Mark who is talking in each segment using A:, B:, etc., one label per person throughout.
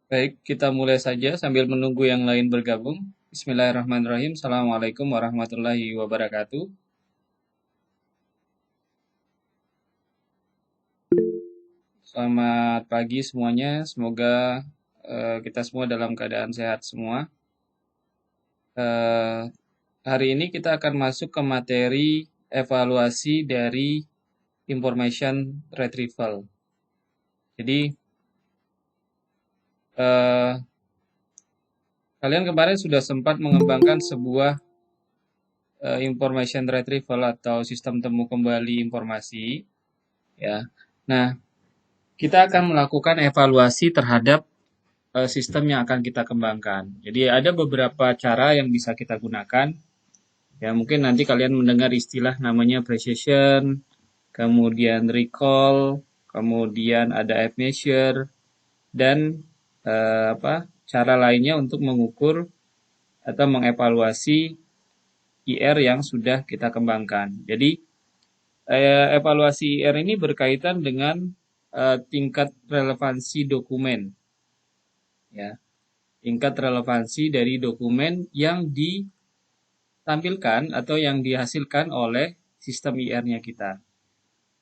A: Baik, kita mulai saja sambil menunggu yang lain bergabung. Bismillahirrahmanirrahim. Assalamualaikum warahmatullahi wabarakatuh. Selamat pagi semuanya. Semoga kita semua dalam keadaan sehat semua. Eh, Hari ini kita akan masuk ke materi evaluasi dari information retrieval. Jadi, eh, kalian kemarin sudah sempat mengembangkan sebuah information retrieval atau sistem temu kembali informasi, ya. Nah, kita akan melakukan evaluasi terhadap sistem yang akan kita kembangkan. Jadi ada beberapa cara yang bisa kita gunakan. Ya, mungkin nanti kalian mendengar istilah namanya precision, kemudian recall, kemudian ada F measure dan cara lainnya untuk mengukur atau mengevaluasi IR yang sudah kita kembangkan. Jadi evaluasi IR ini berkaitan dengan tingkat relevansi dokumen, ya, tingkat relevansi dari dokumen yang ditampilkan atau yang dihasilkan oleh sistem IR-nya kita.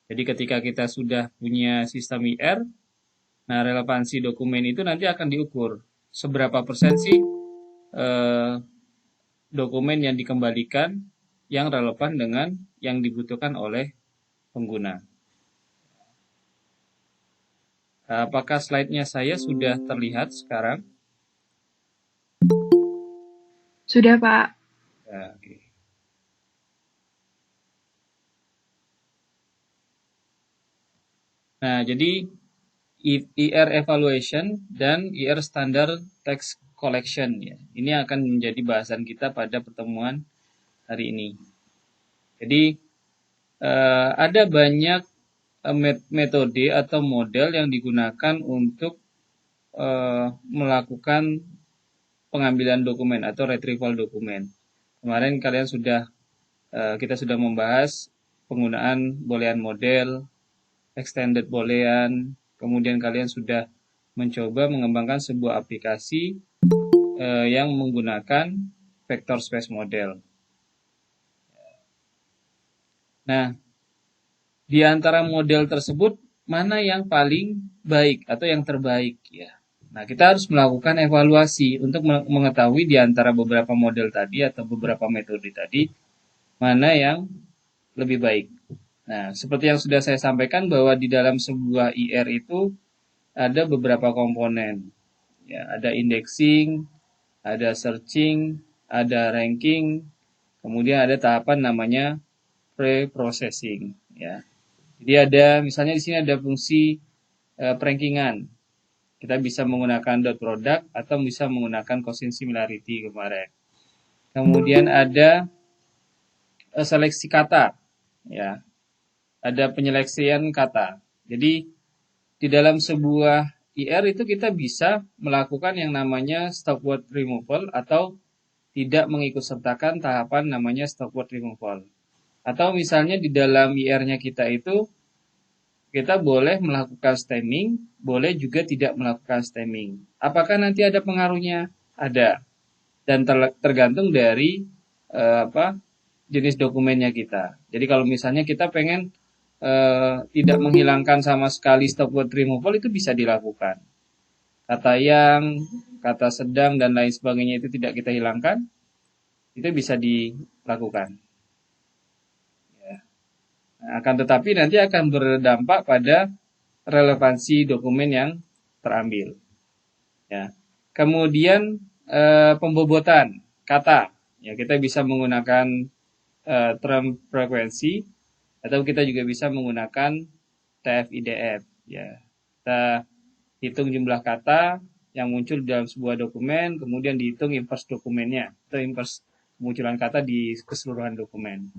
A: Jadi ketika kita sudah punya sistem IR, nah relevansi dokumen itu nanti akan diukur seberapa persen sih eh, dokumen yang dikembalikan yang relevan dengan yang dibutuhkan oleh pengguna. Apakah slide-nya saya sudah terlihat sekarang?
B: Sudah, Pak.
A: Ya, oke. Nah, jadi IR evaluation dan IR standard text collection, ya. Ini akan menjadi bahasan kita pada pertemuan hari ini. Jadi ada banyak metode atau model yang digunakan untuk melakukan pengambilan dokumen atau retrieval dokumen. Kemarin kalian sudah kita sudah membahas penggunaan boolean model, extended boolean, kemudian kalian sudah mencoba mengembangkan sebuah aplikasi yang menggunakan vector space model. Nah, di antara model tersebut mana yang paling baik atau yang terbaik, ya. Nah, kita harus melakukan evaluasi untuk mengetahui di antara beberapa model tadi atau beberapa metode tadi mana yang lebih baik. Nah, seperti yang sudah saya sampaikan bahwa di dalam sebuah IR itu ada beberapa komponen. Ya, ada indexing, ada searching, ada ranking, kemudian ada tahapan namanya pre-processing, ya. Jadi ada misalnya di sini ada fungsi perankingan. Kita bisa menggunakan dot product atau bisa menggunakan quotient similarity kemarin. Kemudian ada seleksi kata, ya. Ada penyeleksian kata. Jadi di dalam sebuah IR itu kita bisa melakukan yang namanya stop word removal atau tidak mengikut sertakan tahapan namanya stop word removal. Atau misalnya di dalam IR-nya kita itu kita boleh melakukan stemming, boleh juga tidak melakukan stemming. Apakah nanti ada pengaruhnya? Ada. Dan tergantung dari apa jenis dokumennya kita. Jadi kalau misalnya kita pengen tidak menghilangkan sama sekali stop word removal itu bisa dilakukan. Kata yang, kata sedang dan lain sebagainya itu tidak kita hilangkan, itu bisa dilakukan. Ya. Nah, akan tetapi nanti akan berdampak pada relevansi dokumen yang terambil. Ya. Kemudian pembobotan kata, ya kita bisa menggunakan term frekuensi atau kita juga bisa menggunakan TF-IDF. Ya, kita hitung jumlah kata yang muncul dalam sebuah dokumen, kemudian dihitung inverse dokumennya atau inverse kemunculan kata di keseluruhan dokumen.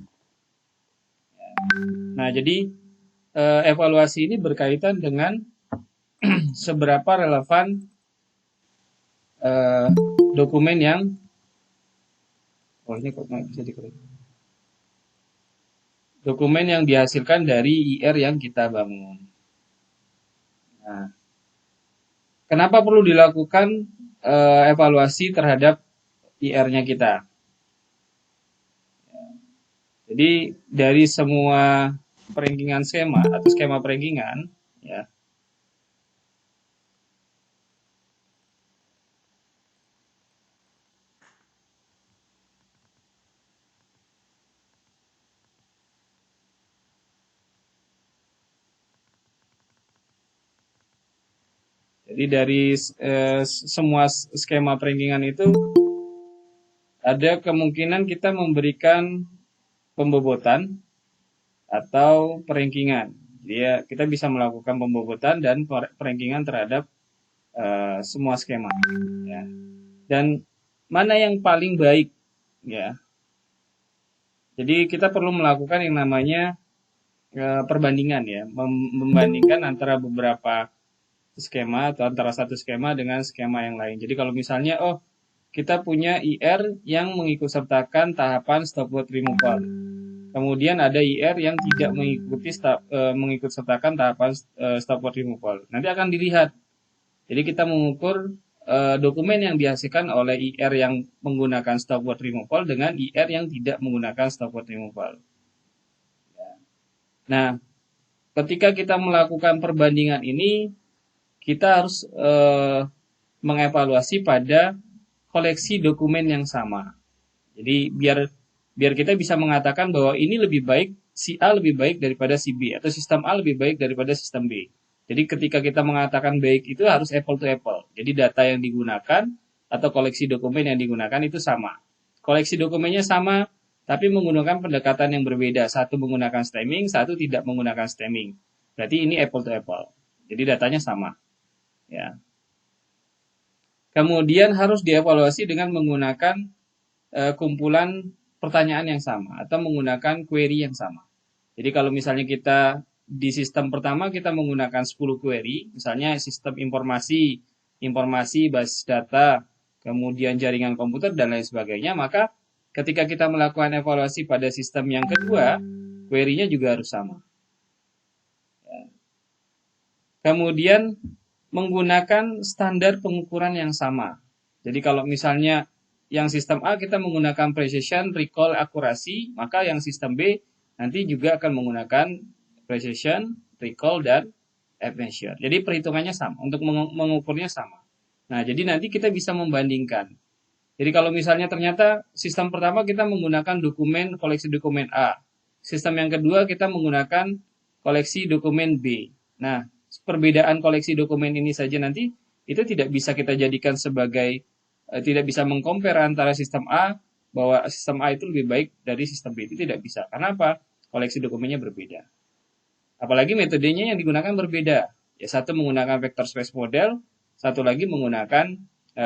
A: Nah, jadi evaluasi ini berkaitan dengan seberapa relevan eh, dokumen yang ini kok nggak bisa diketik. Dokumen yang dihasilkan dari IR yang kita bangun. Nah, kenapa perlu dilakukan evaluasi terhadap IR-nya kita? Jadi dari semua perankingan skema atau skema perankingan, ya. Jadi dari semua skema perankingan itu ada kemungkinan kita memberikan pembobotan atau perankingan. Jadi ya, kita bisa melakukan pembobotan dan perankingan terhadap semua skema. Ya. Dan mana yang paling baik, ya. Jadi kita perlu melakukan yang namanya perbandingan, ya, membandingkan antara beberapa skema atau antara satu skema dengan skema yang lain. Jadi kalau misalnya, kita punya IR yang mengikut sertakan tahapan stopwatch removal. Kemudian ada IR yang tidak mengikut sertakan tahapan stopwatch removal. Nanti akan dilihat. Jadi kita mengukur dokumen yang dihasilkan oleh IR yang menggunakan stopwatch removal dengan IR yang tidak menggunakan stopwatch removal. Nah, ketika kita melakukan perbandingan ini, kita harus mengevaluasi pada koleksi dokumen yang sama. Jadi biar kita bisa mengatakan bahwa ini lebih baik, si A lebih baik daripada si B, atau sistem A lebih baik daripada sistem B. Jadi ketika kita mengatakan baik itu harus apple to apple. Jadi data yang digunakan atau koleksi dokumen yang digunakan itu sama. Koleksi dokumennya sama, tapi menggunakan pendekatan yang berbeda. Satu menggunakan stemming, satu tidak menggunakan stemming. Berarti ini apple to apple. Jadi datanya sama. Ya. Kemudian harus dievaluasi dengan menggunakan kumpulan pertanyaan yang sama atau menggunakan query yang sama. Jadi kalau misalnya kita di sistem pertama kita menggunakan 10 query, misalnya sistem informasi basis data, kemudian jaringan komputer dan lain sebagainya, maka ketika kita melakukan evaluasi pada sistem yang kedua, query-nya juga harus sama. Kemudian menggunakan standar pengukuran yang sama. Jadi kalau misalnya yang sistem A kita menggunakan precision, recall, akurasi, maka yang sistem B nanti juga akan menggunakan precision, recall, dan measure. Jadi perhitungannya sama, untuk mengukurnya sama. Nah, jadi nanti kita bisa membandingkan. Jadi kalau misalnya ternyata sistem pertama kita menggunakan koleksi dokumen A, sistem yang kedua kita menggunakan koleksi dokumen B. Nah, perbedaan koleksi dokumen ini saja nanti itu tidak bisa kita jadikan sebagai tidak bisa mengcompare antara sistem A bahwa sistem A itu lebih baik dari sistem B, itu tidak bisa. Karena apa? Koleksi dokumennya berbeda. Apalagi metodenya yang digunakan berbeda. Ya, satu menggunakan vector space model, satu lagi menggunakan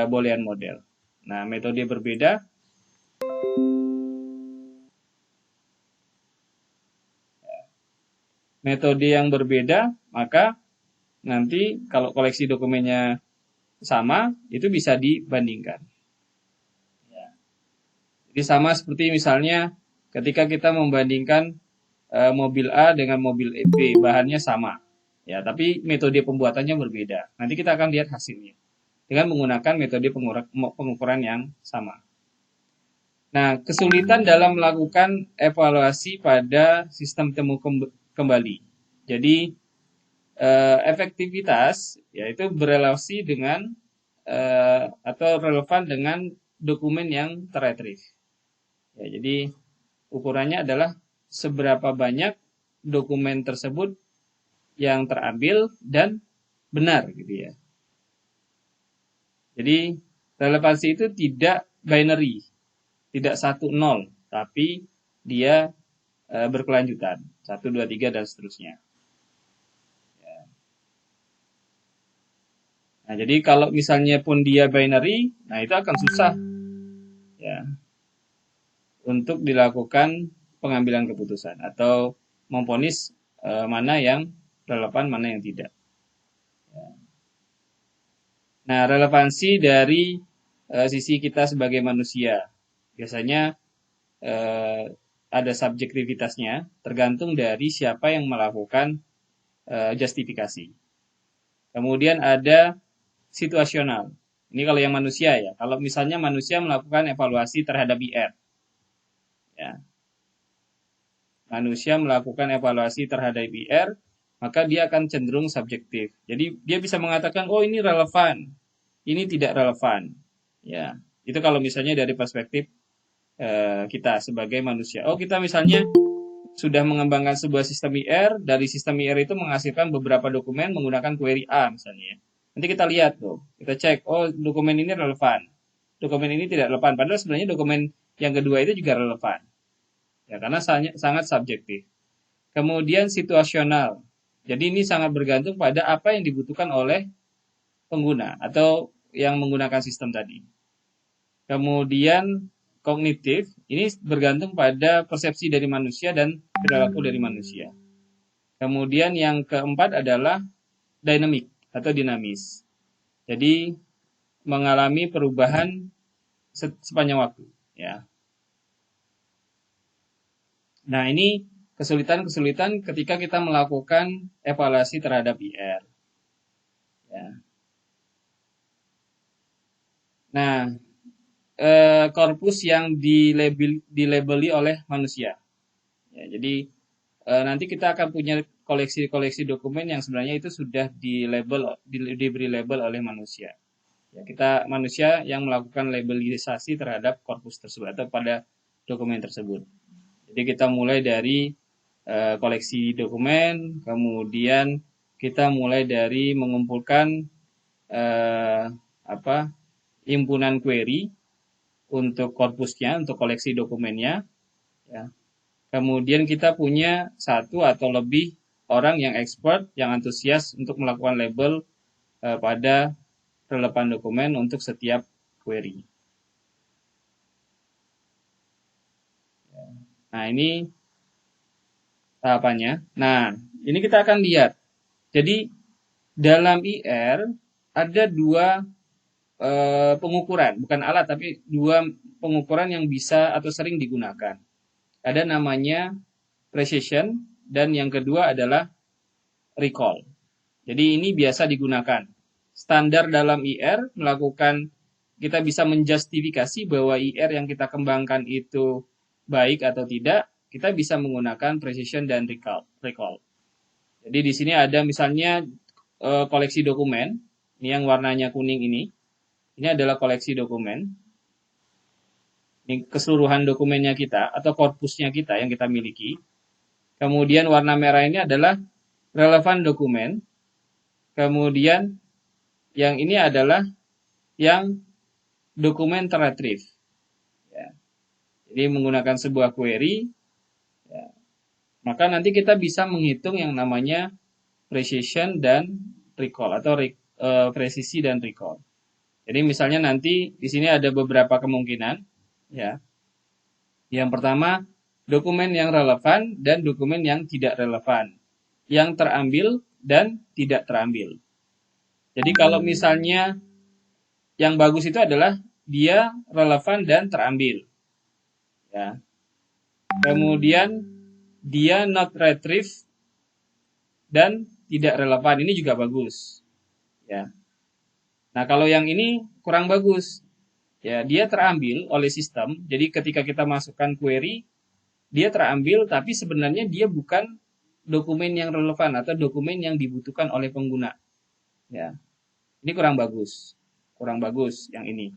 A: Boolean model. Nah, metode berbeda. Metode yang berbeda, maka nanti kalau koleksi dokumennya sama, itu bisa dibandingkan. Ya. Jadi sama seperti misalnya ketika kita membandingkan mobil A dengan mobil B, bahannya sama. Ya, tapi metode pembuatannya berbeda. Nanti kita akan lihat hasilnya dengan menggunakan metode pengukuran yang sama. Nah, kesulitan dalam melakukan evaluasi pada sistem temu kembali. Jadi efektivitas yaitu berelasi dengan atau relevan dengan dokumen yang terretrieve. Ya, jadi ukurannya adalah seberapa banyak dokumen tersebut yang terambil dan benar gitu ya. Jadi relevansi itu tidak binary, tidak 1-0, tapi dia berkelanjutan 1, 2, 3 dan seterusnya. Ya. Nah, jadi kalau misalnya pun dia binary, nah itu akan susah ya untuk dilakukan pengambilan keputusan atau memvonis mana yang relevan, mana yang tidak. Nah, relevansi dari sisi kita sebagai manusia. Biasanya ada subjektivitasnya, tergantung dari siapa yang melakukan justifikasi. Kemudian ada situasional. Ini kalau yang manusia ya. Kalau misalnya manusia melakukan evaluasi terhadap IR, ya. Manusia melakukan evaluasi terhadap IR, maka dia akan cenderung subjektif. Jadi dia bisa mengatakan, oh ini relevan, ini tidak relevan. Ya, itu kalau misalnya dari perspektif kita sebagai manusia. Oh kita misalnya sudah mengembangkan sebuah sistem IR, dari sistem IR itu menghasilkan beberapa dokumen menggunakan query A misalnya. Nanti kita lihat tuh, kita cek, oh dokumen ini relevan, dokumen ini tidak relevan. Padahal sebenarnya dokumen yang kedua itu juga relevan. Ya, karena sangat subjektif. Kemudian situasional. Jadi ini sangat bergantung pada apa yang dibutuhkan oleh pengguna atau yang menggunakan sistem tadi. Kemudian kognitif, ini bergantung pada persepsi dari manusia dan perilaku dari manusia. Kemudian yang keempat adalah dynamic atau dinamis. Jadi mengalami perubahan sepanjang waktu, ya. Nah, ini kesulitan-kesulitan ketika kita melakukan evaluasi terhadap IR. Ya. Nah, korpus yang dilabeli oleh manusia. Ya, jadi nanti kita akan punya koleksi-koleksi dokumen yang sebenarnya itu sudah diberi label oleh manusia. Ya, kita manusia yang melakukan labelisasi terhadap korpus tersebut atau pada dokumen tersebut. Jadi kita mulai dari koleksi dokumen, kemudian kita mulai dari mengumpulkan himpunan query untuk korpusnya, untuk koleksi dokumennya. Ya. Kemudian kita punya satu atau lebih orang yang expert, yang antusias untuk melakukan label pada relevan dokumen untuk setiap query. Nah, ini tahapannya. Nah, ini kita akan lihat. Jadi, dalam IR ada dua pengukuran, bukan alat, tapi dua pengukuran yang bisa atau sering digunakan. Ada namanya precision, dan yang kedua adalah recall. Jadi, ini biasa digunakan. Standar dalam IR melakukan, kita bisa menjustifikasi bahwa IR yang kita kembangkan itu baik atau tidak, kita bisa menggunakan precision dan recall. Jadi di sini ada misalnya koleksi dokumen, ini yang warnanya kuning ini adalah koleksi dokumen. Ini keseluruhan dokumennya kita atau korpusnya kita yang kita miliki. Kemudian warna merah ini adalah relevan dokumen. Kemudian yang ini adalah yang dokumen terretrieve. Ya. Jadi menggunakan sebuah query, ya, maka nanti kita bisa menghitung yang namanya precision dan recall atau presisi dan recall. Jadi misalnya nanti di sini ada beberapa kemungkinan, ya. Yang pertama, dokumen yang relevan dan dokumen yang tidak relevan, yang terambil dan tidak terambil. Jadi kalau misalnya yang bagus itu adalah dia relevan dan terambil. Ya. Kemudian dia not retrieve dan tidak relevan, ini juga bagus. Ya. Nah, kalau yang ini kurang bagus. Ya, dia terambil oleh sistem. Jadi ketika kita masukkan query, dia terambil tapi sebenarnya dia bukan dokumen yang relevan atau dokumen yang dibutuhkan oleh pengguna. Ya. Ini kurang bagus. Kurang bagus yang ini.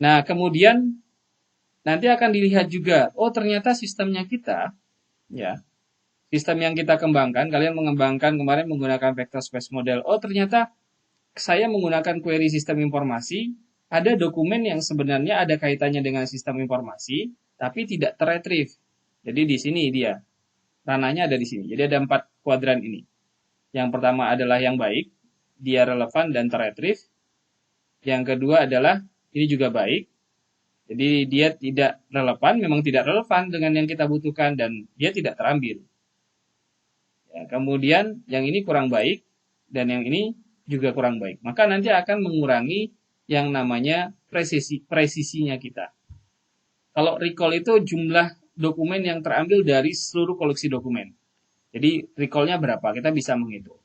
A: Nah, kemudian nanti akan dilihat juga, oh ternyata sistemnya kita, ya, sistem yang kita kembangkan, kalian mengembangkan kemarin menggunakan vector space model, oh ternyata saya menggunakan query sistem informasi, ada dokumen yang sebenarnya ada kaitannya dengan sistem informasi, tapi tidak terretrieve. Jadi di sini dia, ranahnya ada di sini. Jadi ada 4 kuadran ini. Yang pertama adalah yang baik, dia relevan dan terretrieve. Yang kedua adalah ini juga baik. Jadi dia tidak relevan, memang tidak relevan dengan yang kita butuhkan dan dia tidak terambil. Ya, kemudian yang ini kurang baik dan yang ini juga kurang baik. Maka nanti akan mengurangi yang namanya presisinya kita. Kalau recall itu jumlah dokumen yang terambil dari seluruh koleksi dokumen. Jadi recall-nya berapa? Kita bisa menghitung.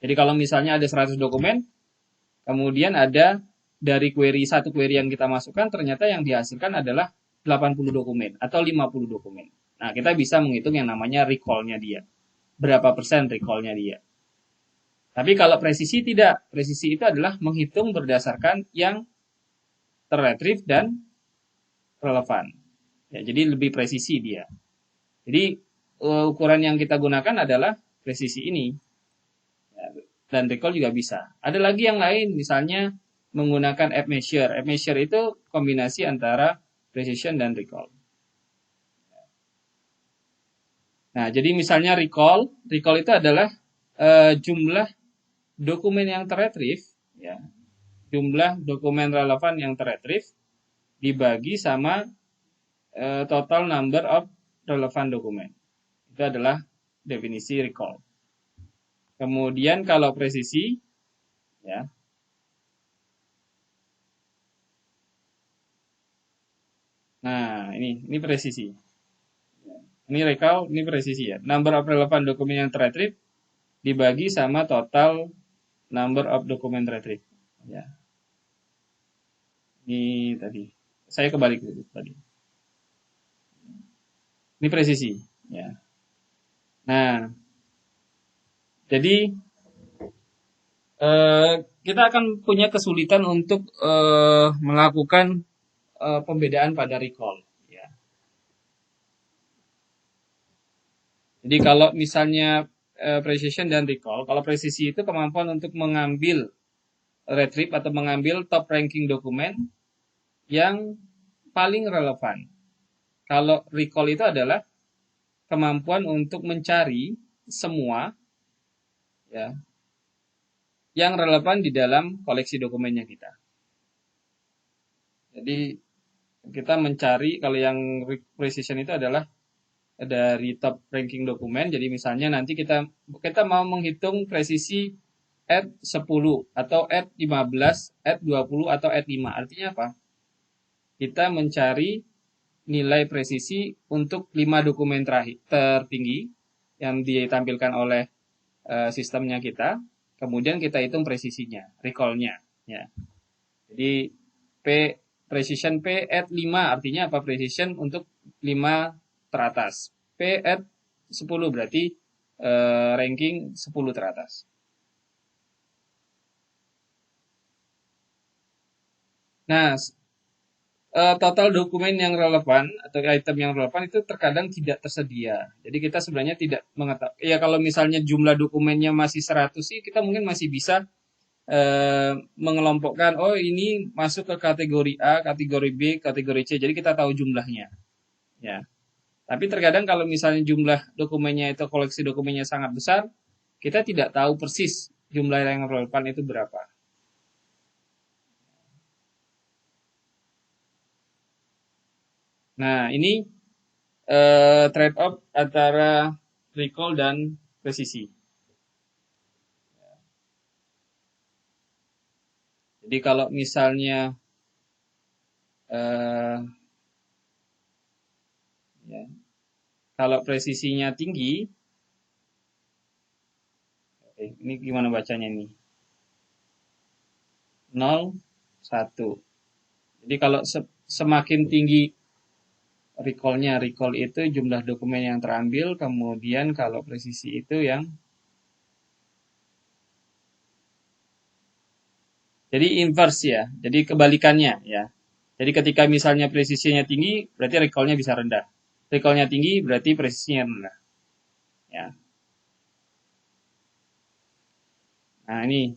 A: Jadi kalau misalnya ada 100 dokumen, kemudian ada dari satu query yang kita masukkan, ternyata yang dihasilkan adalah 80 dokumen atau 50 dokumen. Nah, kita bisa menghitung yang namanya recall-nya dia. Berapa persen recall-nya dia. Tapi kalau presisi tidak. Presisi itu adalah menghitung berdasarkan yang terretrieve dan relevan. Ya, jadi lebih presisi dia. Jadi ukuran yang kita gunakan adalah presisi ini. Ya, dan recall juga bisa. Ada lagi yang lain, misalnya menggunakan app measure. App measure itu kombinasi antara precision dan recall. Nah, jadi misalnya recall itu adalah jumlah dokumen yang terretrieve, ya, jumlah dokumen relevan yang terretrieve dibagi sama total number of relevant dokumen. Itu adalah definisi recall. Kemudian kalau presisi, ya, nah ini presisi. Ini recall, ini presisi ya. Number of relevant dokumen yang terretrieve dibagi sama total number of dokumen retrieve. Ya. Ini tadi. Saya kebalik dulu tadi. Ini presisi. Ya. Nah, jadi kita akan punya kesulitan untuk melakukan pembedaan pada recall. Ya. Jadi kalau misalnya precision dan recall, kalau presisi itu kemampuan untuk mengambil retrieve atau mengambil top ranking dokumen yang paling relevan. Kalau recall itu adalah kemampuan untuk mencari semua, ya, yang relevan di dalam koleksi dokumennya kita. Jadi kita mencari, kalau yang precision itu adalah dari top ranking dokumen. Jadi misalnya nanti kita mau menghitung presisi at 10 atau at 15, at 20 atau at 5. Artinya apa? Kita mencari nilai presisi untuk 5 dokumen tertinggi yang ditampilkan oleh sistemnya kita. Kemudian kita hitung presisinya, recall-nya. Ya. Jadi precision P at 5 artinya apa? Precision untuk 5 teratas. P at 10 berarti ranking 10 teratas. Nah, total dokumen yang relevan atau item yang relevan itu terkadang tidak tersedia. Jadi kita sebenarnya tidak mengetahui. Ya kalau misalnya jumlah dokumennya masih 100 sih, kita mungkin masih bisa mengelompokkan, oh ini masuk ke kategori A, kategori B, kategori C. Jadi kita tahu jumlahnya. Ya. Tapi terkadang kalau misalnya jumlah dokumennya itu, koleksi dokumennya sangat besar, kita tidak tahu persis jumlah yang relevan itu berapa. Nah, ini trade-off antara recall dan presisi. Jadi kalau misalnya ya, kalau presisinya tinggi, ini gimana bacanya nih? 0, 1. Jadi kalau semakin tinggi recall-nya, recall itu jumlah dokumen yang terambil, kemudian kalau presisi itu yang jadi inverse ya, jadi kebalikannya ya. Jadi ketika misalnya presisinya tinggi, berarti recall-nya bisa rendah. Recall-nya tinggi, berarti presisinya rendah. Ya. Nah ini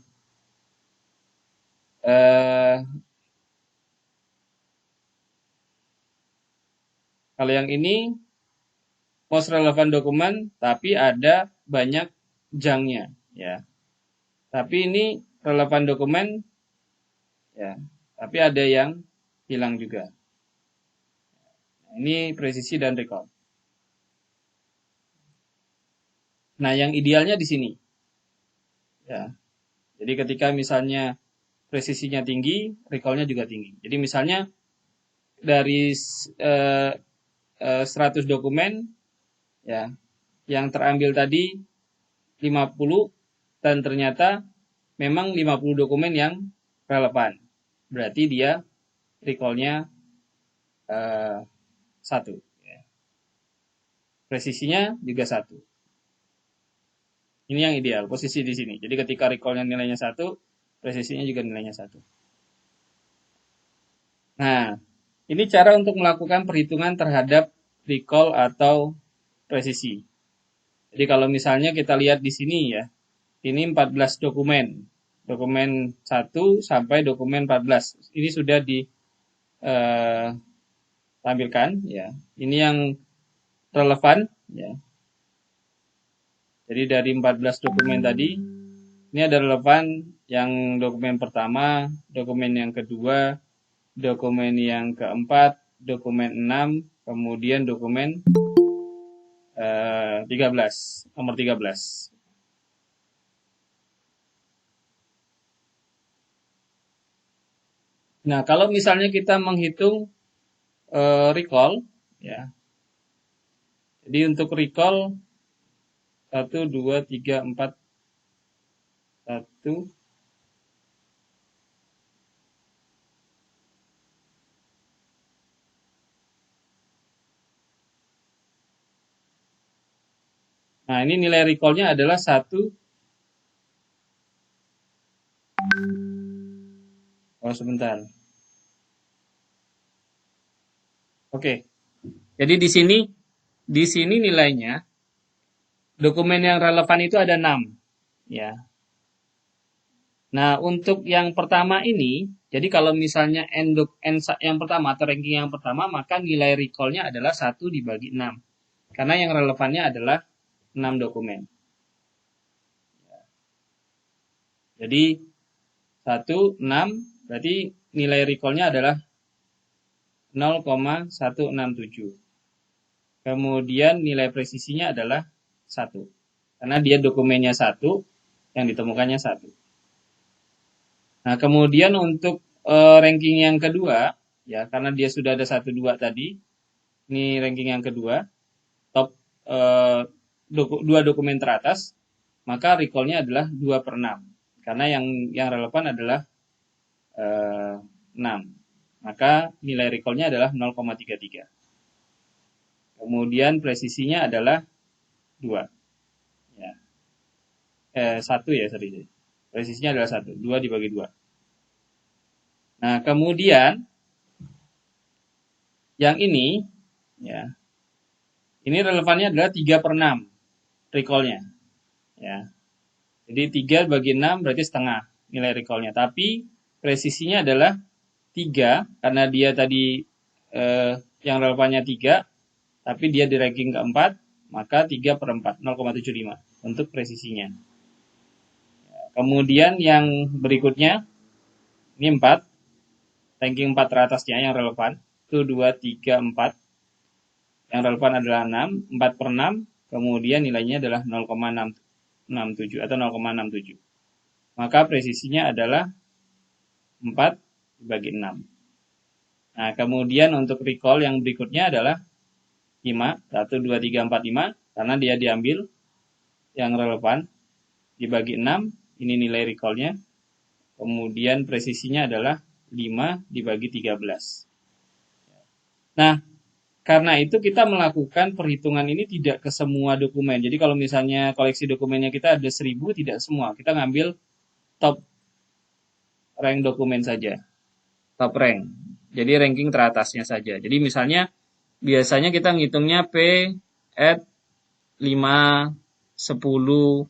A: kalau yang ini most relevant dokumen, tapi ada banyak junknya, ya. Tapi ini relevan dokumen, ya. Tapi ada yang hilang juga. Ini presisi dan recall. Nah, yang idealnya di sini, ya. Jadi ketika misalnya presisinya tinggi, recall-nya juga tinggi. Jadi misalnya dari 100 dokumen, ya, yang terambil tadi 50, dan ternyata memang 50 dokumen yang relevan. Berarti dia recall-nya 1. Presisinya juga 1. Ini yang ideal, posisi di sini. Jadi ketika recall-nya nilainya 1, presisinya juga nilainya 1. Nah, ini cara untuk melakukan perhitungan terhadap recall atau presisi. Jadi kalau misalnya kita lihat di sini ya, ini 14 dokumen. Dokumen 1 sampai dokumen 14. Ini sudah ditampilkan ya. Ini yang relevan ya. Jadi dari 14 dokumen tadi, ini ada relevan yang dokumen pertama, dokumen yang kedua, dokumen yang keempat, dokumen 6, kemudian dokumen 13, nomor 13. Nah, kalau misalnya kita menghitung recall, ya. Jadi untuk recall 1, 2, 3, 4, 1, nah ini nilai recall-nya adalah 1. Oh sebentar. Oke. Jadi di sini nilainya dokumen yang relevan itu ada 6 ya. Nah, untuk yang pertama ini, jadi kalau misalnya yang pertama atau ranking yang pertama, maka nilai recall-nya adalah 1 dibagi 6. Karena yang relevannya adalah 6 dokumen. Jadi 1, 6, berarti nilai recall-nya adalah 0,167. Kemudian nilai presisinya adalah 1. Karena dia dokumennya 1, yang ditemukannya 1. Nah, kemudian untuk ranking yang kedua, ya karena dia sudah ada 1, 2 tadi, ini ranking yang kedua, top 2 dokumen teratas, maka recall-nya adalah 2/6. Karena yang relevan adalah 6. Maka nilai recall-nya adalah 0,33. Kemudian presisinya adalah 2. Ya. 1 ya, sorry. Presisinya adalah 1. 2 dibagi 2. Nah, kemudian yang ini ya. Ini relevannya adalah 3/6 recall-nya. Ya. Jadi 3 bagi 6 berarti setengah nilai recall-nya. Tapi presisinya adalah 3 karena dia tadi yang relevannya 3, tapi dia di ranking keempat, maka 3/4, 0,75 untuk presisinya. Kemudian yang berikutnya, ini 4, ranking 4 teratasnya yang relevan, itu 2, 3, 4. Yang relevan adalah 6, 4/6, kemudian nilainya adalah 0,667 atau 0,67. Maka presisinya adalah 4 dibagi 6. Nah, kemudian untuk recall yang berikutnya adalah 5, 1, 2, 3, 4, 5, karena dia diambil yang relevan, dibagi 6, ini nilai recall-nya, kemudian presisinya adalah 5 dibagi 13. Nah, karena itu kita melakukan perhitungan ini tidak ke semua dokumen. Jadi kalau misalnya koleksi dokumennya kita ada 1000, tidak semua. Kita ngambil top rank dokumen saja. Top rank. Jadi ranking teratasnya saja. Jadi misalnya biasanya kita ngitungnya P at 5, 10,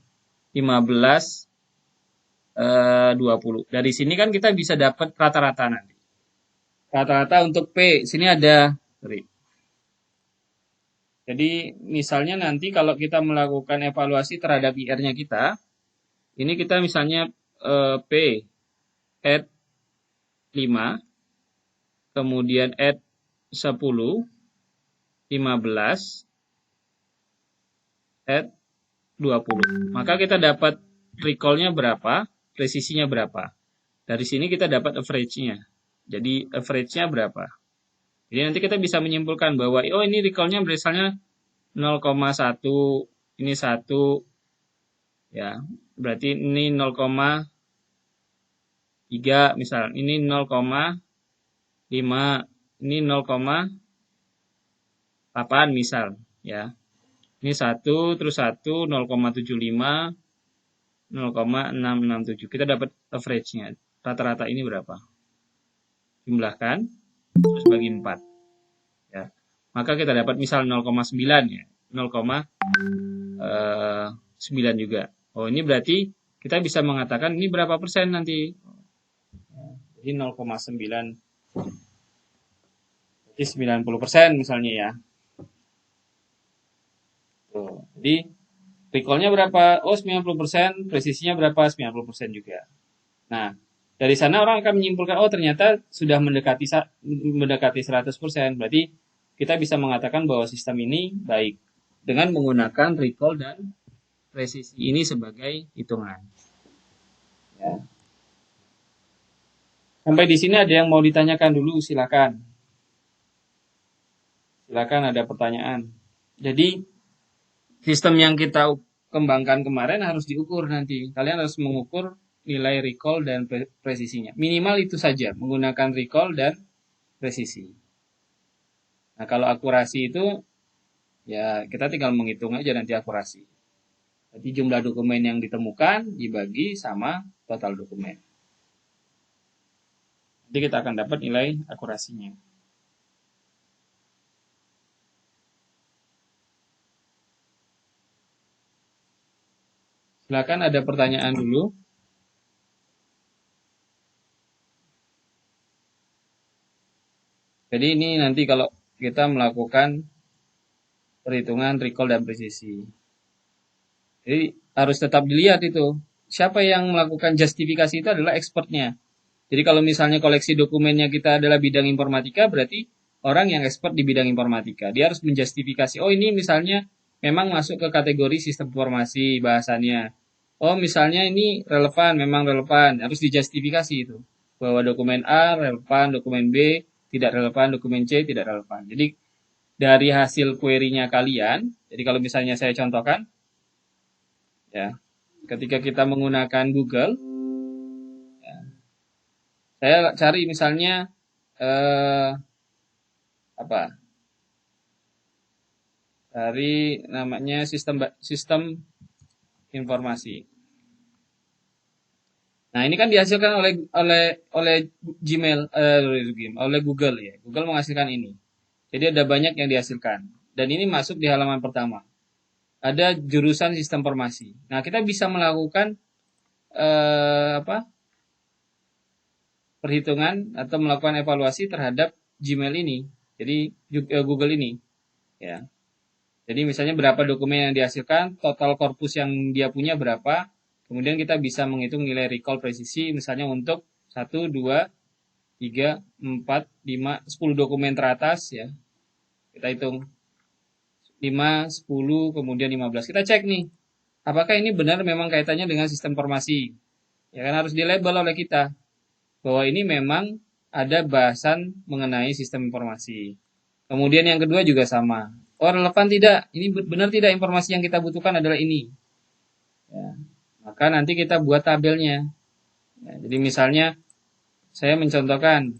A: 15, 20. Dari sini kan kita bisa dapat rata-rata nanti. Rata-rata untuk P, sini ada, sorry. Jadi misalnya nanti kalau kita melakukan evaluasi terhadap IR-nya kita, ini kita misalnya P at 5, kemudian at 10, 15, at 20. Maka kita dapat recall-nya berapa, presisinya berapa. Dari sini kita dapat average-nya. Jadi average-nya berapa. Jadi nanti kita bisa menyimpulkan bahwa oh ini recall-nya berasalnya 0,1, ini 1, Ya, berarti ini 0,3 misal, ini 0,5, ini 0,8 misal, ya. Ini 1, terus 1, 0,75, 0,667. Kita dapat average-nya. Rata-rata ini berapa? Jumlahkan, terus bagi 4. Ya. Maka kita dapat misal 0,9 ya. 0,9 juga. Oh, ini berarti kita bisa mengatakan ini berapa persen nanti? Jadi 0,9. Jadi 90% misalnya ya. Tuh. Jadi recall-nya berapa? Oh, 90%, presisinya berapa? 90% juga. Nah, dari sana orang akan menyimpulkan, oh ternyata sudah mendekati 100%. Berarti kita bisa mengatakan bahwa sistem ini baik dengan menggunakan recall dan presisi ini sebagai hitungan. Ya. Sampai di sini ada yang mau ditanyakan dulu, silakan. Silakan ada pertanyaan. Jadi sistem yang kita kembangkan kemarin harus diukur nanti. Kalian harus mengukur nilai recall dan presisinya. Minimal itu saja, menggunakan recall dan presisi. Nah, kalau akurasi itu, ya kita tinggal menghitung aja nanti akurasi. Jadi jumlah dokumen yang ditemukan dibagi sama total dokumen. Nanti kita akan dapat nilai akurasinya. Silakan ada pertanyaan dulu. Jadi ini nanti kalau kita melakukan perhitungan recall dan presisi. Jadi harus tetap dilihat itu. Siapa yang melakukan justifikasi itu adalah expertnya. Jadi kalau misalnya koleksi dokumennya kita adalah bidang informatika, berarti orang yang expert di bidang informatika. Dia harus menjustifikasi, oh ini misalnya memang masuk ke kategori sistem informasi bahasannya. Oh misalnya ini relevan, memang relevan. Harus dijustifikasi itu. Bahwa dokumen A relevan, dokumen B tidak relevan, dokumen C tidak relevan. Jadi dari hasil query-nya kalian, jadi kalau misalnya saya contohkan, ya, ketika kita menggunakan Google, ya, saya cari misalnya apa? Dari namanya sistem informasi. Nah, ini kan dihasilkan oleh Gmail oleh Google ya. Google menghasilkan ini. Jadi ada banyak yang dihasilkan. Dan ini masuk di halaman pertama. Ada jurusan sistem informasi. Nah, kita bisa melakukan perhitungan atau melakukan evaluasi terhadap Gmail ini. Jadi Google ini, ya. Jadi misalnya berapa dokumen yang dihasilkan, total korpus yang dia punya berapa, kemudian kita bisa menghitung nilai recall presisi misalnya untuk 1, 2, 3, 4, 5, 10 dokumen teratas ya. Kita hitung 5, 10, kemudian 15. Kita cek nih, apakah ini benar memang kaitannya dengan sistem informasi. Ya kan harus dilabel oleh kita bahwa ini memang ada bahasan mengenai sistem informasi. Kemudian yang kedua juga sama. Oh relevan tidak? Ini benar tidak informasi yang kita butuhkan adalah ini? Ya. Maka nanti kita buat tabelnya. Ya, jadi misalnya saya mencontohkan.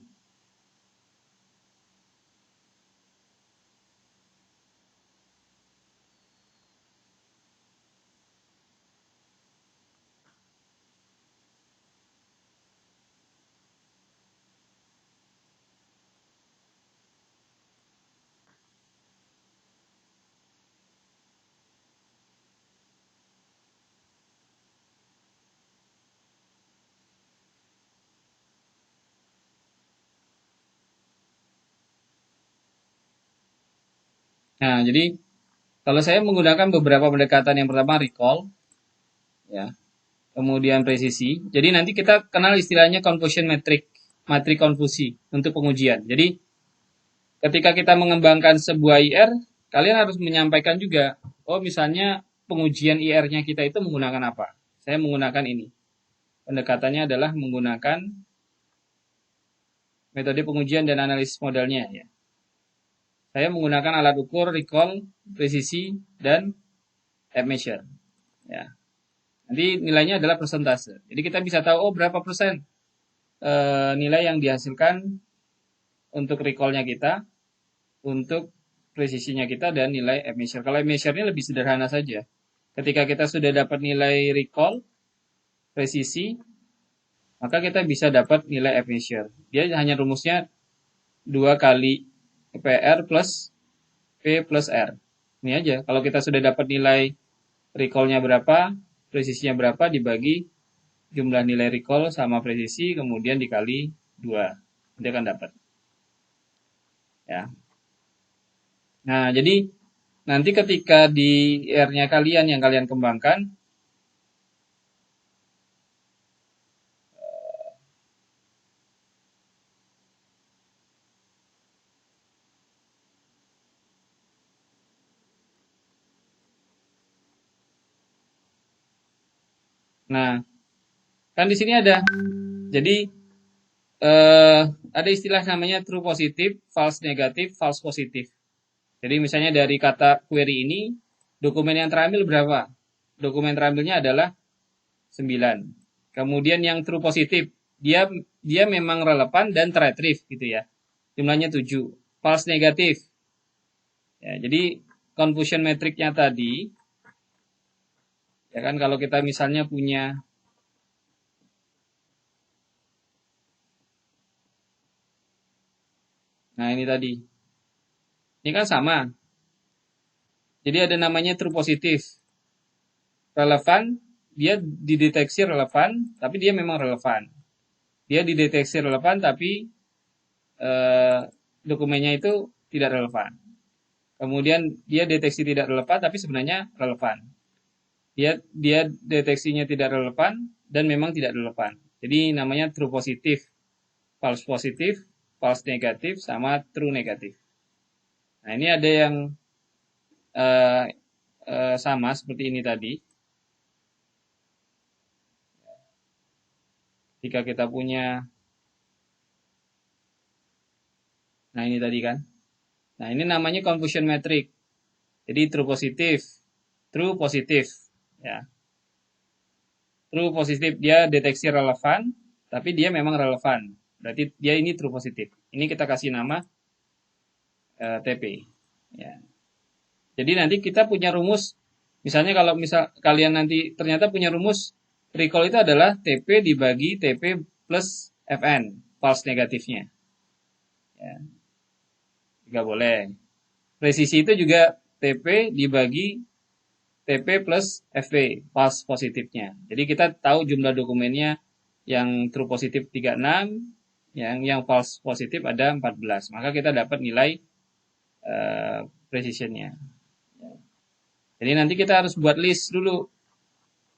A: Nah, jadi kalau saya menggunakan beberapa pendekatan, yang pertama recall, ya, kemudian presisi. Jadi nanti kita kenal istilahnya confusion metric, matrik konfusi untuk pengujian. Jadi ketika kita mengembangkan sebuah IR, kalian harus menyampaikan juga, oh misalnya pengujian IR-nya kita itu menggunakan apa? Saya menggunakan ini. Pendekatannya adalah menggunakan metode pengujian dan analisis modelnya ya. Saya menggunakan alat ukur, recall, presisi, dan tape measure. Ya. Nanti nilainya adalah persentase. Jadi kita bisa tahu, oh berapa persen nilai yang dihasilkan untuk recall-nya kita, untuk presisinya kita, dan nilai F-measure. Kalau F-measure ini lebih sederhana saja. Ketika kita sudah dapat nilai recall, presisi, maka kita bisa dapat nilai F-measure. Dia hanya rumusnya 2 kali PR plus P plus R. Ini aja. Kalau kita sudah dapat nilai recall-nya berapa, presisinya berapa, dibagi jumlah nilai recall sama presisi, kemudian dikali 2. Nanti akan dapat. Ya. Nah, jadi nanti ketika di R-nya kalian yang kalian kembangkan, nah, kan di sini ada. Jadi ada istilah namanya true positif, false negatif, false positif. Jadi misalnya dari kata query ini, dokumen yang terambil berapa? Dokumen terambilnya adalah 9. Kemudian yang true positif, dia dia memang relevan dan terretrieve gitu ya. Jumlahnya 7. False negatif. Ya, jadi confusion metricnya tadi, ya kan kalau kita misalnya punya, nah ini tadi, ini kan sama. Jadi ada namanya true positif. Relevan, dia dideteksi relevan, tapi dia memang relevan. Dia dideteksi relevan, tapi dokumennya itu tidak relevan. Kemudian dia deteksi tidak relevan, tapi sebenarnya relevan. Dia deteksinya tidak relevan dan memang tidak relevan. Jadi namanya true positif, false positif, false negatif, sama true negatif. Nah ini ada yang sama seperti ini tadi. Jika kita punya, nah ini tadi kan. Nah ini namanya confusion metric. Jadi true positif, true positif, ya. True positif dia deteksi relevan, tapi dia memang relevan. Berarti dia ini true positif. Ini kita kasih nama TP. Ya. Jadi nanti kita punya rumus. Misalnya kalau kalian nanti ternyata punya rumus recall itu adalah TP dibagi TP plus FN, false negatifnya. Ya. Juga boleh. Presisi itu juga TP dibagi TP plus FP, false positifnya. Jadi kita tahu jumlah dokumennya yang true positif 36, yang false positif ada 14. Maka kita dapat nilai precisionnya. Jadi nanti kita harus buat list dulu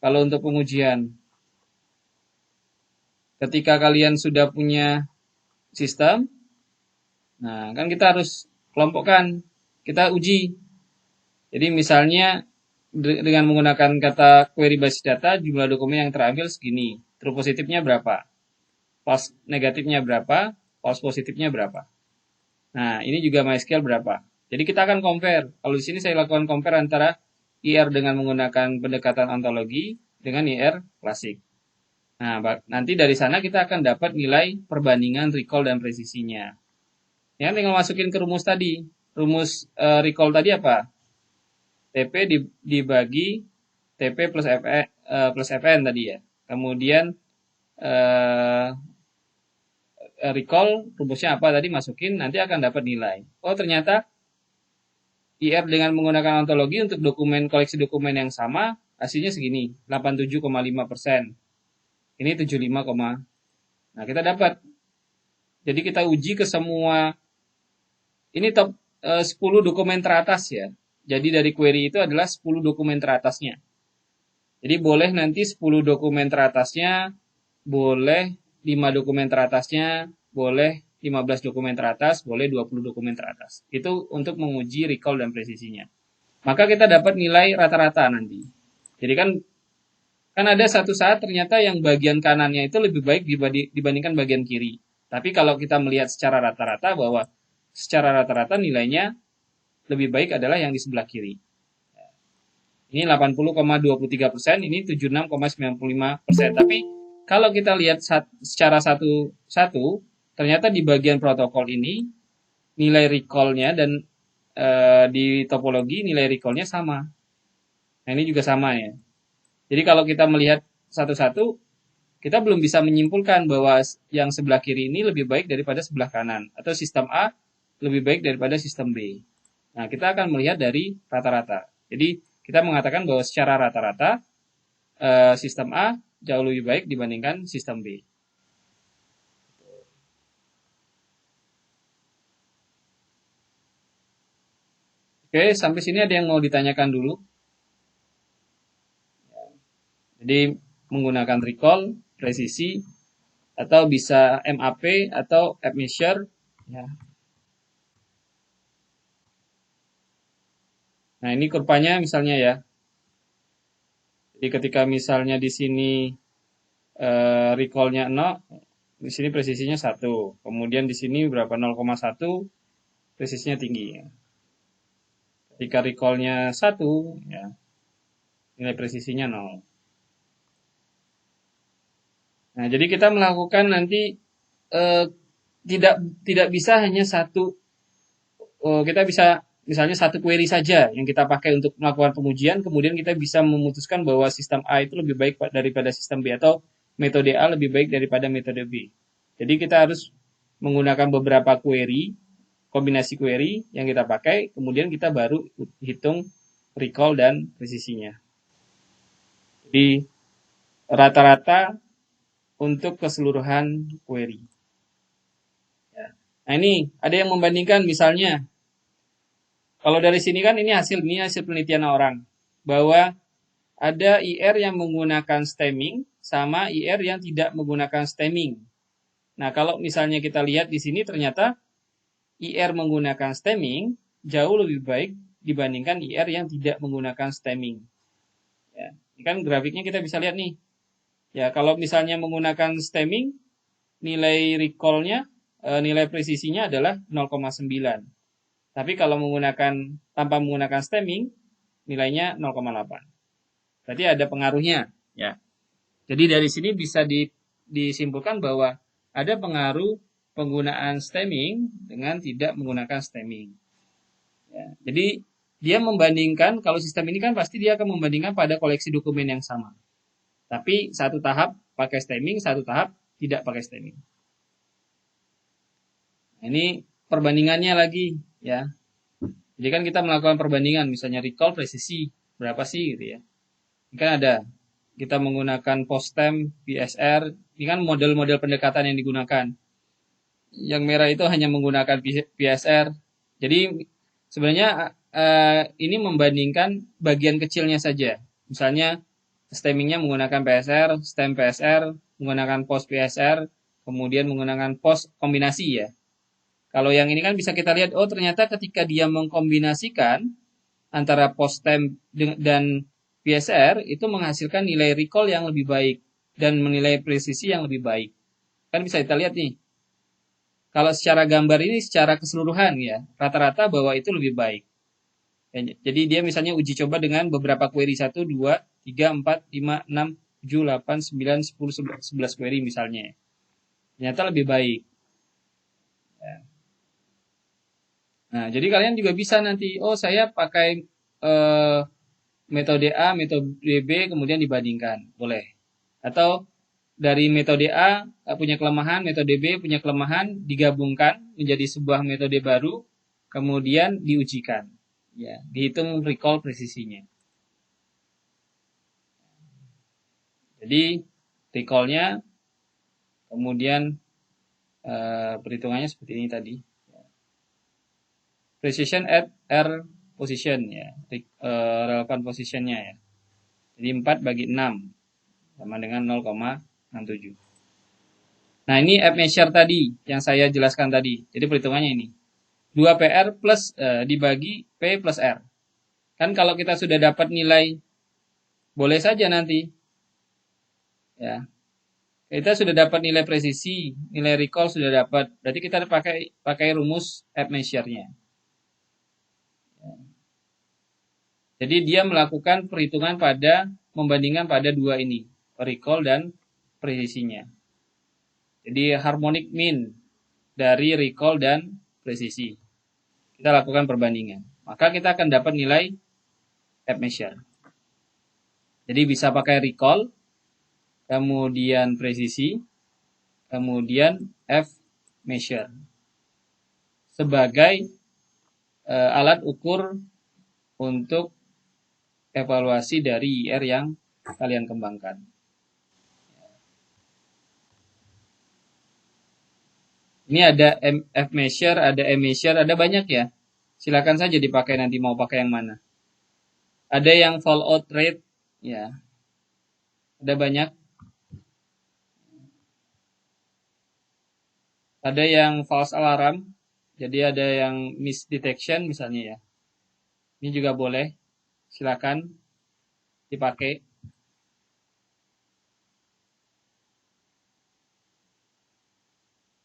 A: kalau untuk pengujian. Ketika kalian sudah punya sistem, nah kan kita harus kelompokkan, kita uji. Jadi misalnya dengan menggunakan kata query basis data, jumlah dokumen yang terambil segini. True positifnya berapa? False negatifnya berapa? False positifnya berapa? Nah, ini juga MySQL berapa? Jadi kita akan compare. Kalau di sini saya lakukan compare antara IR dengan menggunakan pendekatan ontologi dengan IR klasik. Nah, nanti dari sana kita akan dapat nilai perbandingan recall dan presisinya. Ya, tinggal masukin ke rumus tadi. Rumus recall tadi apa? TP dibagi TP plus FN tadi ya. Kemudian recall rumusnya apa tadi masukin, nanti akan dapat nilai. Oh ternyata IR dengan menggunakan ontologi untuk koleksi dokumen yang sama hasilnya segini, 87,5%. Ini 75, nah kita dapat. Jadi kita uji ke semua, ini top 10 dokumen teratas ya. Jadi dari query itu adalah 10 dokumen teratasnya. Jadi boleh nanti 10 dokumen teratasnya, boleh 5 dokumen teratasnya, boleh 15 dokumen teratas, boleh 20 dokumen teratas. Itu untuk menguji recall dan presisinya. Maka kita dapat nilai rata-rata nanti. Jadi kan ada satu saat ternyata yang bagian kanannya itu lebih baik dibandingkan bagian kiri. Tapi kalau kita melihat secara rata-rata bahwa secara rata-rata nilainya lebih baik adalah yang di sebelah kiri. Ini 80,23%, ini 76,95%. Tapi kalau kita lihat secara satu-satu, ternyata di bagian protokol ini nilai recall-nya dan di topologi nilai recall-nya sama. Nah, ini juga sama ya. Jadi kalau kita melihat satu-satu, kita belum bisa menyimpulkan bahwa yang sebelah kiri ini lebih baik daripada sebelah kanan, atau sistem A lebih baik daripada sistem B. Nah, kita akan melihat dari rata-rata. Jadi, kita mengatakan bahwa secara rata-rata sistem A jauh lebih baik dibandingkan sistem B. Oke, sampai sini ada yang mau ditanyakan dulu? Jadi, menggunakan recall, presisi, atau bisa MAP atau app measure. Ya. Nah, ini kurvanya misalnya ya. Jadi ketika misalnya di sini recall-nya 0, di sini presisinya 1. Kemudian di sini berapa 0,1, presisinya tinggi. Ketika recall-nya 1, ya, nilai presisinya 0. Nah, jadi kita melakukan nanti eh, tidak tidak bisa hanya satu. Kita bisa misalnya satu query saja yang kita pakai untuk melakukan pengujian, kemudian kita bisa memutuskan bahwa sistem A itu lebih baik daripada sistem B, atau metode A lebih baik daripada metode B. Jadi kita harus menggunakan beberapa query, kombinasi query yang kita pakai, kemudian kita baru hitung recall dan presisinya. Jadi rata-rata untuk keseluruhan query. Nah, ini ada yang membandingkan misalnya, kalau dari sini kan ini hasil penelitian orang, bahwa ada IR yang menggunakan stemming sama IR yang tidak menggunakan stemming. Nah, kalau misalnya kita lihat di sini ternyata IR menggunakan stemming jauh lebih baik dibandingkan IR yang tidak menggunakan stemming. Ya, ini kan grafiknya kita bisa lihat nih. Ya, kalau misalnya menggunakan stemming, nilai recall-nya, nilai presisinya adalah 0,9. Tapi kalau tanpa menggunakan stemming, nilainya 0,8. Berarti ada pengaruhnya, ya. Jadi dari sini bisa disimpulkan bahwa ada pengaruh penggunaan stemming dengan tidak menggunakan stemming. Ya, jadi dia membandingkan, kalau sistem ini kan pasti dia akan membandingkan pada koleksi dokumen yang sama. Tapi satu tahap pakai stemming, satu tahap tidak pakai stemming. Nah, ini perbandingannya lagi, ya. Jadi kan kita melakukan perbandingan, misalnya recall presisi berapa sih gitu ya. Ini kan ada kita menggunakan postem, PSR, ini kan model-model pendekatan yang digunakan. Yang merah itu hanya menggunakan PSR. Jadi sebenarnya ini membandingkan bagian kecilnya saja. Misalnya stemmingnya menggunakan PSR, stem PSR, menggunakan post PSR, kemudian menggunakan post kombinasi ya. Kalau yang ini kan bisa kita lihat, oh ternyata ketika dia mengkombinasikan antara post stem dan PSR itu menghasilkan nilai recall yang lebih baik dan menilai presisi yang lebih baik. Kan bisa kita lihat nih. Kalau secara gambar ini secara keseluruhan ya, rata-rata bahwa itu lebih baik. Ya, jadi dia misalnya uji coba dengan beberapa query 1, 2, 3, 4, 5, 6, 7, 8, 9, 10, 11 query misalnya. Ternyata lebih baik. Ya. Nah, jadi kalian juga bisa nanti, oh saya pakai metode A, metode B, kemudian dibandingkan. Boleh. Atau dari metode A punya kelemahan, metode B punya kelemahan, digabungkan menjadi sebuah metode baru, kemudian diujikan. Ya, dihitung recall presisinya. Jadi recall-nya, kemudian perhitungannya seperti ini tadi. Precision at R position ya, relevant positionnya ya. Jadi 4 bagi 6 sama dengan 0,67. Nah, ini app measure tadi yang saya jelaskan tadi. Jadi perhitungannya ini. 2PR plus dibagi P plus R. Kan kalau kita sudah dapat nilai, boleh saja nanti. Ya. Kita sudah dapat nilai presisi, nilai recall sudah dapat. Berarti kita pakai rumus app measure-nya. Jadi dia melakukan perhitungan membandingkan pada dua ini, recall dan presisinya. Jadi harmonic mean dari recall dan presisi. Kita lakukan perbandingan. Maka kita akan dapat nilai F measure. Jadi bisa pakai recall, kemudian presisi, kemudian F measure sebagai alat ukur untuk evaluasi dari IR yang kalian kembangkan. Ini ada F measure, ada M measure, ada banyak ya. Silakan saja dipakai nanti mau pakai yang mana. Ada yang fallout rate, ya. Ada banyak. Ada yang false alarm, jadi ada yang misdetection misalnya ya. Ini juga boleh. Silakan dipakai.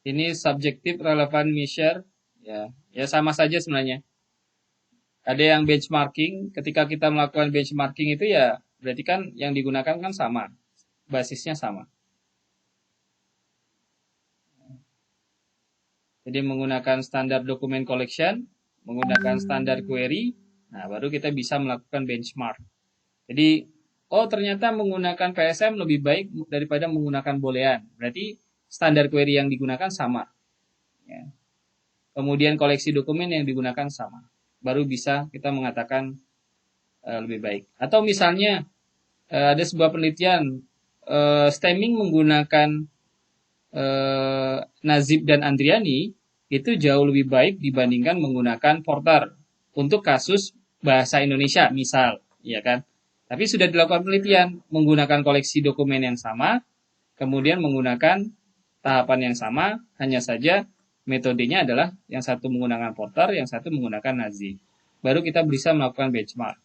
A: Ini subjective relevant measure, ya sama saja sebenarnya. Ada yang benchmarking, ketika kita melakukan benchmarking itu ya berarti kan yang digunakan kan sama, basisnya sama. Jadi menggunakan standar document collection, menggunakan standar query, nah baru kita bisa melakukan benchmark. Jadi, oh ternyata menggunakan PSM lebih baik daripada menggunakan boolean. Berarti standar query yang digunakan sama. Ya. Kemudian koleksi dokumen yang digunakan sama. Baru bisa kita mengatakan lebih baik. Atau misalnya ada sebuah penelitian stemming menggunakan Nazib dan Andriani itu jauh lebih baik dibandingkan menggunakan Porter untuk kasus bahasa Indonesia misal, ya kan? Tapi sudah dilakukan penelitian menggunakan koleksi dokumen yang sama, kemudian menggunakan tahapan yang sama, hanya saja metodenya adalah yang satu menggunakan Porter, yang satu menggunakan Nazib. Baru kita bisa melakukan benchmark.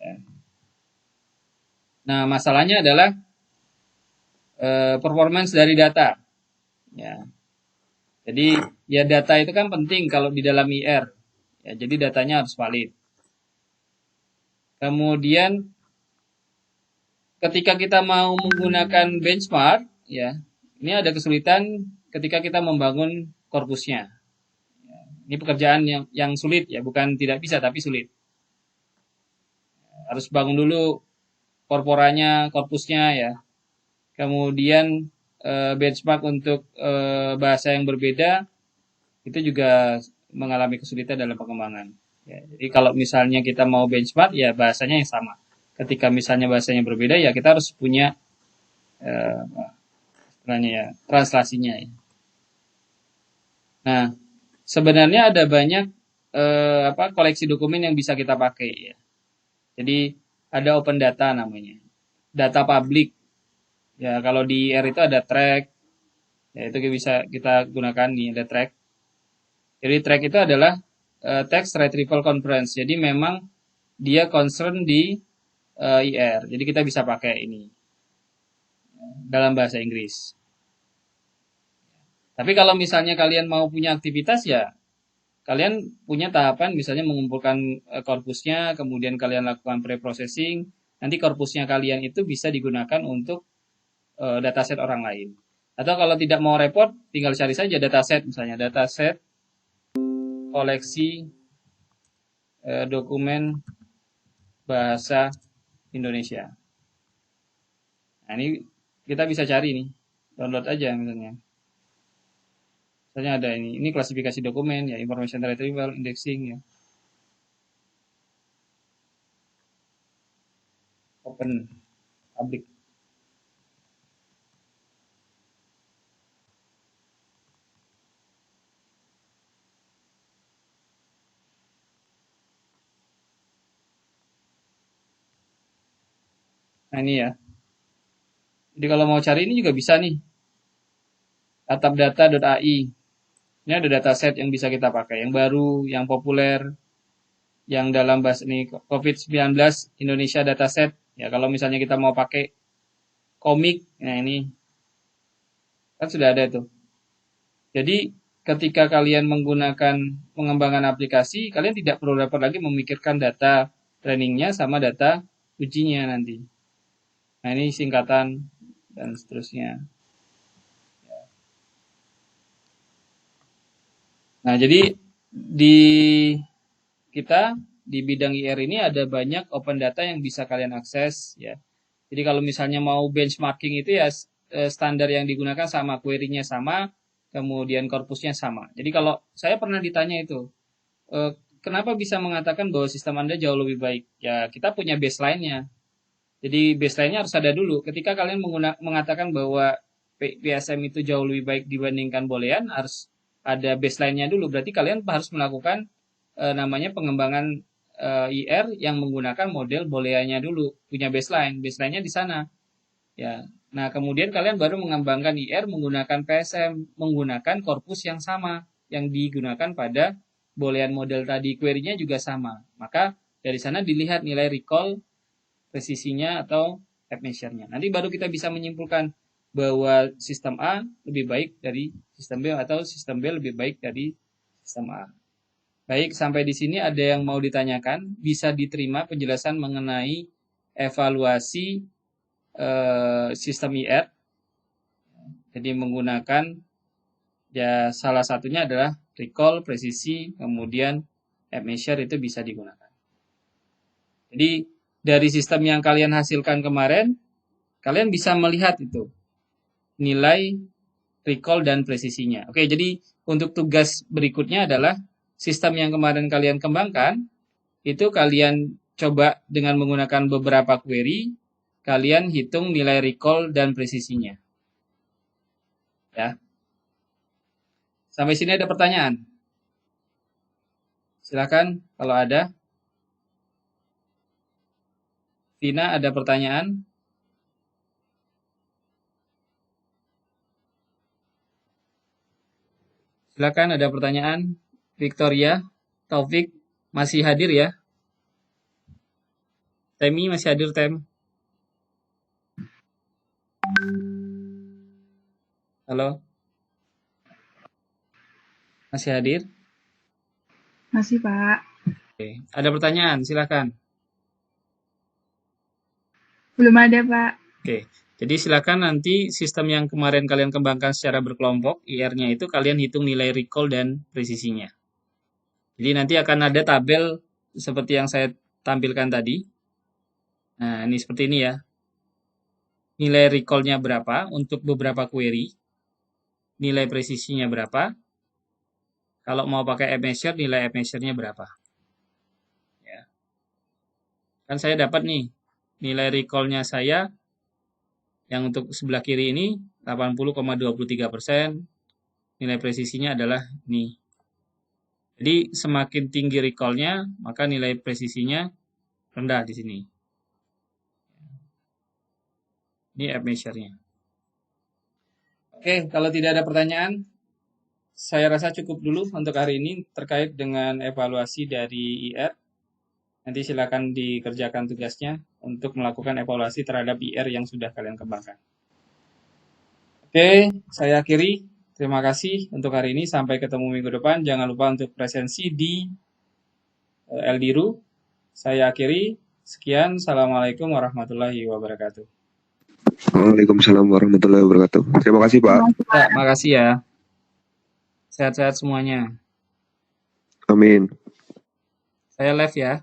A: Ya. Nah, masalahnya adalah performance dari data. Ya. Jadi ya data itu kan penting kalau di dalam IR. Ya, jadi datanya harus valid. Kemudian ketika kita mau menggunakan benchmark, ya ini ada kesulitan ketika kita membangun korpusnya. Ya, ini pekerjaan yang sulit ya, bukan tidak bisa tapi sulit. Harus bangun dulu korporanya, korpusnya ya. Kemudian benchmark untuk bahasa yang berbeda itu juga mengalami kesulitan dalam pengembangan. Ya, jadi kalau misalnya kita mau benchmark ya bahasanya yang sama. Ketika misalnya bahasanya berbeda ya kita harus punya ya translasinya. Ya. Nah sebenarnya ada banyak koleksi dokumen yang bisa kita pakai. Ya. Jadi ada open data namanya, data public. Ya kalau di R itu ada track, ya itu bisa kita gunakan nih ada track. Jadi track itu adalah text retrieval conference. Jadi memang dia concern di IR. Jadi kita bisa pakai ini dalam bahasa Inggris. Tapi kalau misalnya kalian mau punya aktivitas ya kalian punya tahapan misalnya mengumpulkan korpusnya, kemudian kalian lakukan pre-processing. Nanti korpusnya kalian itu bisa digunakan untuk dataset orang lain. Atau kalau tidak mau repot, tinggal cari saja dataset, misalnya dataset koleksi dokumen bahasa Indonesia. Nah ini kita bisa cari nih, download aja misalnya. Misalnya ada ini klasifikasi dokumen ya, information retrieval, indexing ya. Open public. Nah ini ya. Jadi kalau mau cari ini juga bisa nih. atapdata.ai. Ini ada dataset yang bisa kita pakai. Yang baru, yang populer, yang dalam bahasa ini COVID-19 Indonesia dataset. Ya kalau misalnya kita mau pakai komik, nah ini kan sudah ada tuh. Jadi ketika kalian menggunakan pengembangan aplikasi, kalian tidak perlu dapat lagi memikirkan data trainingnya sama data ujinya nanti. Nah, ini singkatan dan seterusnya. Nah, jadi di kita di bidang IR ini ada banyak open data yang bisa kalian akses ya. Jadi kalau misalnya mau benchmarking itu ya standar yang digunakan sama, query-nya sama, kemudian korpusnya sama. Jadi kalau saya pernah ditanya itu, kenapa bisa mengatakan bahwa sistem Anda jauh lebih baik? Ya, kita punya baseline-nya. Jadi baseline-nya harus ada dulu. Ketika kalian mengatakan bahwa PSM itu jauh lebih baik dibandingkan boolean, harus ada baseline-nya dulu. Berarti kalian harus melakukan namanya pengembangan IR yang menggunakan model booleannya dulu. Punya baseline. Baseline-nya di sana. Ya. Nah, kemudian kalian baru mengembangkan IR menggunakan PSM, menggunakan korpus yang sama yang digunakan pada boolean model tadi. Query-nya juga sama. Maka dari sana dilihat nilai recall, presisinya atau tape measure-nya. Nanti baru kita bisa menyimpulkan bahwa sistem A lebih baik dari sistem B atau sistem B lebih baik dari sistem A. Baik, sampai di sini ada yang mau ditanyakan? Bisa diterima penjelasan mengenai evaluasi sistem IR. Jadi menggunakan ya salah satunya adalah recall, presisi, kemudian tape measure itu bisa digunakan. Jadi dari sistem yang kalian hasilkan kemarin, kalian bisa melihat itu nilai recall dan presisinya. Oke, jadi untuk tugas berikutnya adalah sistem yang kemarin kalian kembangkan, itu kalian coba dengan menggunakan beberapa query, kalian hitung nilai recall dan presisinya. Ya. Sampai sini ada pertanyaan? Silakan kalau ada. Vina, ada pertanyaan? Silakan, ada pertanyaan. Victoria, Taufik, masih hadir ya? Temi masih hadir, Tem? Halo? Masih hadir?
B: Masih, Pak.
A: Oke. Ada pertanyaan, silakan.
B: Belum ada, Pak.
A: Oke. Jadi silakan nanti sistem yang kemarin kalian kembangkan secara berkelompok, IR-nya itu kalian hitung nilai recall dan presisinya. Jadi nanti akan ada tabel seperti yang saya tampilkan tadi. Nah, ini seperti ini ya. Nilai recall-nya berapa untuk beberapa query. Nilai presisinya berapa. Kalau mau pakai app measure, nilai app measure-nya berapa. Ya. Kan saya dapat nih, nilai recall-nya saya yang untuk sebelah kiri ini 80,23%. Nilai presisinya adalah ini. Jadi semakin tinggi recall-nya, maka nilai presisinya rendah di sini. Ini app measure-nya. Oke, kalau tidak ada pertanyaan, saya rasa cukup dulu untuk hari ini terkait dengan evaluasi dari IR. Nanti silakan dikerjakan tugasnya untuk melakukan evaluasi terhadap IR yang sudah kalian kembangkan. Oke, saya akhiri. Terima kasih untuk hari ini. Sampai ketemu minggu depan. Jangan lupa untuk presensi di Eldiru. Saya akhiri. Sekian. Assalamualaikum warahmatullahi wabarakatuh.
C: Waalaikumsalam warahmatullahi wabarakatuh. Terima kasih, Pak.
A: Ya, makasih ya. Sehat-sehat semuanya.
C: Amin.
A: Saya live ya.